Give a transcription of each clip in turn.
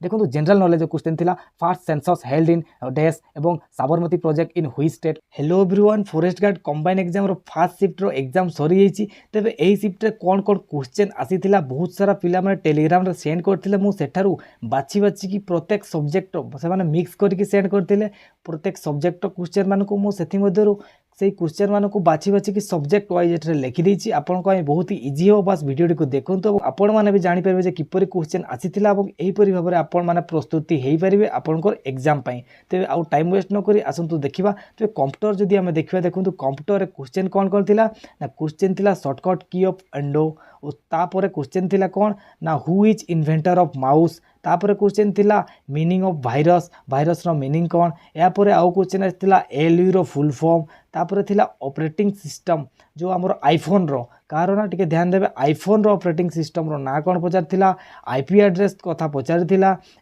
देखो general knowledge question थिला first census held in dash एवं Sabarmati project in which state. Hello everyone, forest guard combine exam रो first shift रो exam सरी जाइछि। तबे एही शिफ्ट रे कोन कोन क्वेश्चन आसीथिला बहुत सारा पिला माने टेलीग्राम रे सेंड करथिले। मु सेठारु बाछि बाछि की प्रत्येक सब्जेक्ट से माने मिक्स करके सेंड करथिले। प्रत्येक सब्जेक्ट क्वेश्चन मानकु मु सेथि मध्यरु से क्वेश्चन मानक बाछि बाछि कि सब्जेक्ट वाइज लिखिदेछि आपण बहुत ही इजी हो। बस वीडियो को देखो आपण मैंने भी जानीपर जे किपर क्वेश्चन आसीथिला और यहीपरि भाव में आपण मैंने प्रस्तुति हो पारे आपंकर एग्जाम तेज आउ टाइम वेस्ट नक आसतु देखा। तो कंप्यूटर जदि आम देखा देखो कंप्यूटर क्वेश्चन कौन कौन थिला ना क्वेश्चन थिला शॉर्टकट की ऑफ एंडो और तापर क्वेश्चन थिला कौन ना who is inventor of mouse. तापर क्वेश्चन थिला मीनिंग ऑफ वायरस, वायरस रो मीनिंग कौन। यापर आउ क्वेश्चन आसला एलयू रो फुल फॉर्म। तापर थिला ऑपरेटिंग सिस्टम जो आमर आईफोन रो कार ना टिके ध्यान देवे आईफोन रो ऑपरेटिंग सिस्टम रो ना कौन पचार आईपी एड्रेस कथा पचार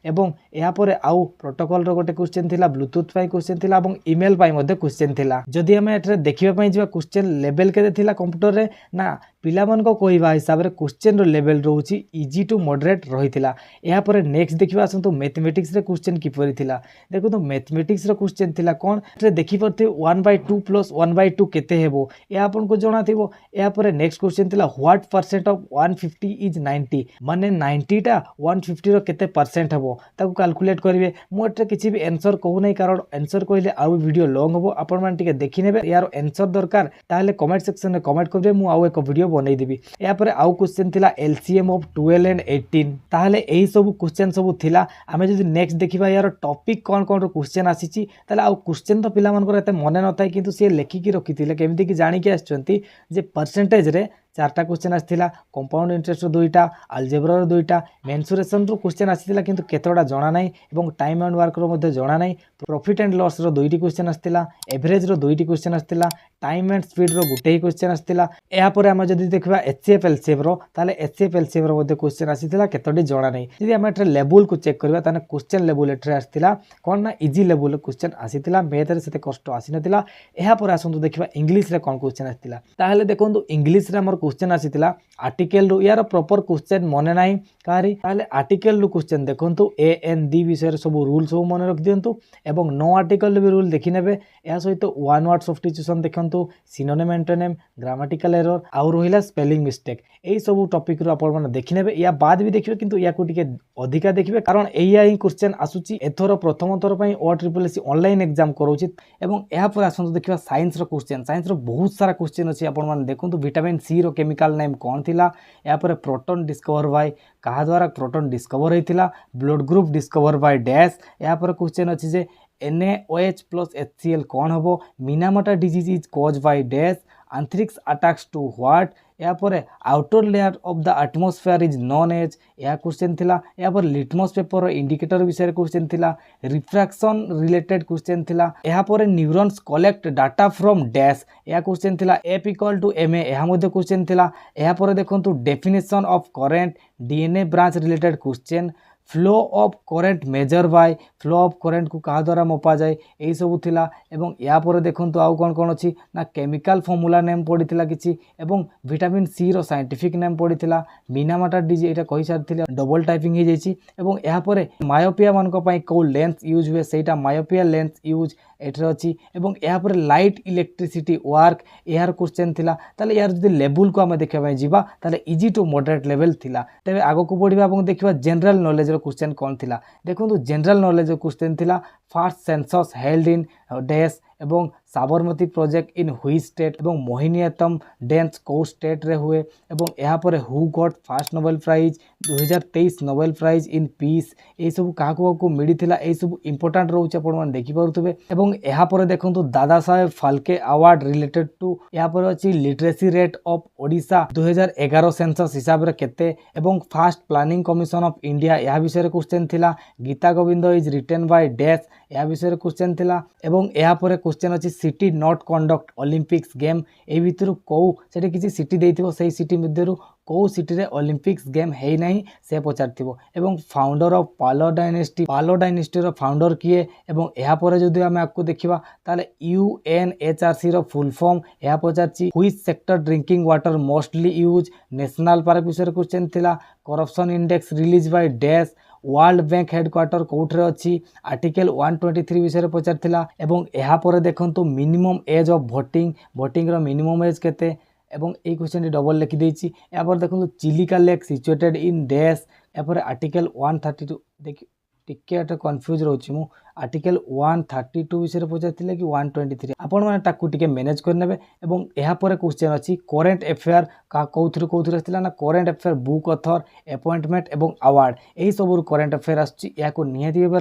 एवं यापर आउ प्रोटोकॉल रो गोटे क्वेश्चन थिला ब्लूटूथ पाई क्वेश्चन थिला एवं ईमेल पाई मध्ये क्वेश्चन थिला। जदि आमे एठरे देखिबा पाई जिबा क्वेश्चन लेवल केते थिला कंप्यूटर रे ना पिला मन को कहवा हिसाब रे क्वेश्चन रो लेवल रहउची इजी टू मॉडरेट रहिथिला। यापर नेक्स्ट देखिबा आसंतु मैथमेटिक्स रे क्वेश्चन किपरि थिला। देखो तो मैथमेटिक्स रो क्वेश्चन थिला कोन एठरे देखि परथे 1/2 + 1/2 केते हेबो या आपन को जणा थिबो। यापर नेक्स्ट क्वेश्चन थिला व्हाट परसेंट ऑफ 150 इज 90 माने 90 टा 150 रो केते परसेंट हेबो ताको कैलकुलेट करिवे। मो एठरे किछि भी आंसर कहू नै कारण आंसर कहले आउ वीडियो लॉन्ग हेबो। आपण मान टिके देखि नेबे यार आंसर दरकार ताले कमेंट सेक्शन में कमेंट करबे मु आउ एक वीडियो बनै देबी। यापर आउ क्वेश्चन थिला एलसीएम ऑफ 12 एंड 18 ताले एही सब क्वेश्चन सब थिला। आमे जदि नेक्स्ट देखिबा यार टॉपिक कोन कोन रो क्वेश्चन आसीची ताले आउ क्वेश्चन तो पिला मन को एते मने नथाय किंतु से लेखि की रखिथिले केमिति की जानि के आछंती जे परसेंटेज रे चारटा क्वेश्चन आसला कंपाउंड इंटरेस्ट दुईटा अलजेब्रा दुईटा मेन्सुरेशन क्वेश्चन आसला किंतु केतोड़ा जना नाई एवं टाइम एंड वर्क रो मध्ये जना नाई। प्रॉफिट एंड लॉस रो दुईटी क्वेश्चन आसला एवरेज रो दुईटी क्वेश्चन आसला टाइम एंड स्पीड रो गुटे ही क्वेश्चन आसला। या पर हम जदि देखबा एचसीएफ एलसीएफ रो ताले एचसीएफ एलसीएफ रो मध्ये क्वेश्चन आसीला केतोटी जना नाई। जदि हम एठरे लेवल को चेक करबा ताने क्वेश्चन लेवल एठरे आसला कोन ना इजी लेवल क्वेश्चन आसीला मैथ रे सेते कष्ट आसी नथिला। या पर आसंतु देखबा इंग्लिश रे कोन क्वेश्चन आसीला ताहले देखंतु इंग्लिश रे हमर क्वेश्चन आसीला आर्टिकल रु यार प्रॉपर क्वेश्चन मने नाही कारी ताले आर्टिकल रु क्वेश्चन देखंतु ए एन डी विषय सब रूल सब मन रख दियंतु एवं नो आर्टिकल भी रूल देखि नेबे। या सहित वन वर्ड सब्स्टिट्यूशन देखंतु सिनोनिम एंटोनिम ग्रामेटिकल एरर आउ रहिला स्पेलिंग मिस्टेक एई सब टॉपिक रु आपण मन देखि नेबे। या बाद भी देखिबे किंतु या को टिके अधिका देखिबे कारण एया ही क्वेश्चन आसुची एथरो प्रथम थर पई O triple S online exam करूची। एवं या पर आसंतु देखिबा साइंस रो क्वेश्चन साइंस रो बहुत सारा क्वेश्चन अछि आपण मन देखंतु विटामिन सी रो केमिकल नेम कौन थिला। या पर प्रोटॉन डिस्कवर बाय कहा द्वारा प्रोटॉन डिस्कवर होइतिला blood group discover by dash. या पर क्वेश्चन अछि जे NaOH + HCl कौन हबो Minamata disease is cause by dash anthrax attacks to what. या पर outer layer of the atmosphere is known as या क्वेश्चन थिला। या पर लिटमस पेपर इंडिकेटर विषय क्वेश्चन थिला रिफ्रैक्शन रिलेटेड क्वेश्चन थिला। या पर neurons collect data from dash या क्वेश्चन थिला F = ma या मध्ये क्वेश्चन थिला। या पर देखंतु definition of current DNA branch related question flow of current measure by flow of current को कहा द्वारा मपा जाए यही सब थिला। एवं या पर देखंतु आउ कोन कोन अछि ना केमिकल फॉर्मूला नेम पडिथिला किछि एवं विटामिन सी रो साइंटिफिक नेम पडिथिला मिनामाटा डिजी एटा कहि सारथिला डबल टाइपिंग हे जाइछि। एवं या पर मायोपिया मान को पई को लेंस यूज हुए सेटा मायोपिया लेंस यूज एठरे अछि। एवं या पर लाइट इलेक्ट्रिसिटी वर्क यार क्वेश्चन थिला ताले यार जदि लेवल को हम देखबा जिबा ताले इजी टू मॉडरेट लेवल थिला। तबे आगो को बढ़िबा एवं देखबा जनरल नॉलेज रो क्वेश्चन कौन थिला। देखंतु जनरल नॉलेज रो क्वेश्चन थिला first census held in dash एवं Sabarmati project in which state एवं मोहिनीअट्टम डांस को स्टेट रे हुए। एवं यहाँ पर who got first Nobel prize 2023 Nobel prize in peace ए सब क्या मिली ए सब इंपोर्टाट रोचे आप देखी पारे। एवं यहाँ पर देखो Dada Saheb Phalke award related to यहाँ पर अच्छी literacy rate of Odisha 2011 census हिसाब से केते एवं first planning commission of India यह विषय क्वेश्चन थिला। Gita Govind is written by dash यह विषय क्वेश्चन थिला। एवं यहाँ पर क्वेश्चन अच्छी city not conduct Olympics game ए भितर कौ से किसी सिटी देथिबो से सिटी मध्यरु कौ सिटी रे ओलंपिक्स गेम है नहीं से पचारथिबो। एवं फाउंडर ऑफ पालो डायनेस्टी रो फाउंडर किए। एवं यहाँ पर जदि आम आपको देखा ताले UNHRC रो फुल फॉर्म यह पचारछि। Which sector drinking water mostly use national park विषय क्वेश्चन थिला। Corruption index release by dash world bank headquarter कोठरे अच्छी आर्टिकल 123 विषय पचार एवं यापर देखो minimum age of voting minimum age केते एवं ये क्वेश्चन डबल लिखिदेची। यापर देखो Chilika lake situated in dash यापर आर्टिकल 132 देखिए टिके कन्फ्यूज रोची मु आर्टिकल 132 विषय पचार कि 123 आपण मैंने ताकू टिके मैनेज करने एवं यापर क्वेश्चन अच्छी करेन्ट अफेयर कौन ना current affair book author appointment एवं अवार्ड यही सब करेन्ट अफेयर आसती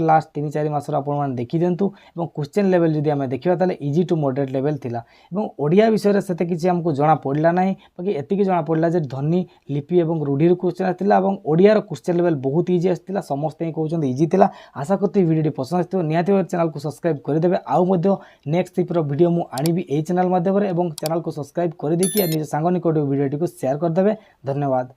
लास्ट 3-4 मासर आपने देखी दिंतु। क्वेश्चन लेवल जब आम देखा ताले इजी टू मॉडरेट लेवल थिला एवं ओडिया विषय से किसी आमको जना पड़ा ना बाकी एतिकी जना पड़ा जे ध्वनि लिपि एवं रूढ़ी क्वेश्चन आसला ओडिया क्वेश्चन लेवल बहुत इजी आसला समस्ते कहते इजी थिला। आशा करते वीडियो पसंद आसो निहाती चैनल को सब्सक्राइब करदे आउ नेक्स्ट टिप्र वीडियो मु आनिबी एई चैनल माध्यम चैनल को सब्सक्राइब कर देखिए निज सांग निकट वीडियो को शेयर करदे। धन्यवाद।